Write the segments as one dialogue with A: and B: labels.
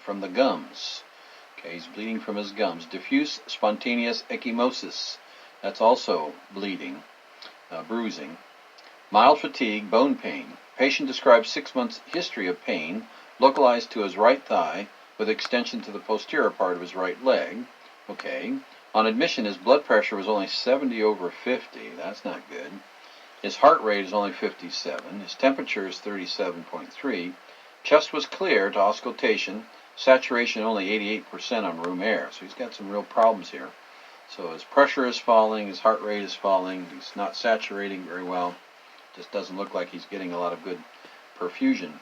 A: from the gums. Okay, he's bleeding from his gums. Diffuse spontaneous ecchymosis, that's also bleeding, bruising. Mild fatigue, bone pain. Patient describes 6 months history of pain, localized to his right thigh, with extension to the posterior part of his right leg. Okay. On admission, his blood pressure was only 70/50. That's not good. His heart rate is only 57. His temperature is 37.3. Chest was clear to auscultation. Saturation only 88% on room air. So he's got some real problems here. So his pressure is falling. His heart rate is falling. He's not saturating very well. Just doesn't look like he's getting a lot of good perfusion.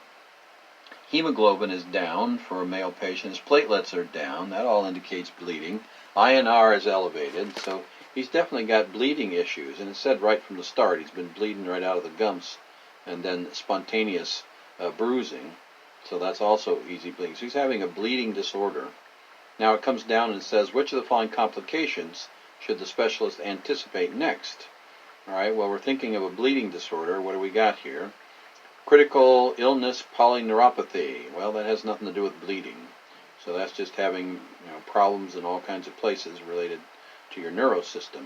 A: Hemoglobin is down for a male patient. His platelets are down. That all indicates bleeding. INR is elevated. So he's definitely got bleeding issues, and it said right from the start he's been bleeding right out of the gums, and then spontaneous bruising, so that's also easy bleeding. So he's having a bleeding disorder. Now it comes down and says, which of the following complications should the specialist anticipate next? All right, well, we're thinking of a bleeding disorder. What do we got here? Critical illness polyneuropathy. Well, that has nothing to do with bleeding, so that's just having problems in all kinds of places related to your neurosystem.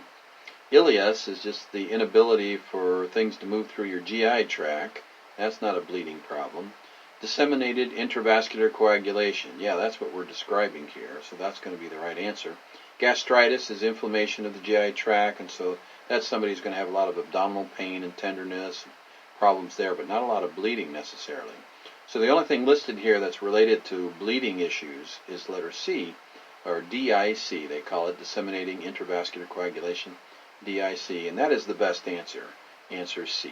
A: Ileus is just the inability for things to move through your GI tract. That's not a bleeding problem. Disseminated intravascular coagulation. Yeah, that's what we're describing here, so that's going to be the right answer. Gastritis is inflammation of the GI tract, and so that's somebody who's going to have a lot of abdominal pain and tenderness, problems there, but not a lot of bleeding necessarily. So the only thing listed here that's related to bleeding issues is letter C, or DIC, they call it, disseminating intravascular coagulation, DIC, and that is the best answer, answer C.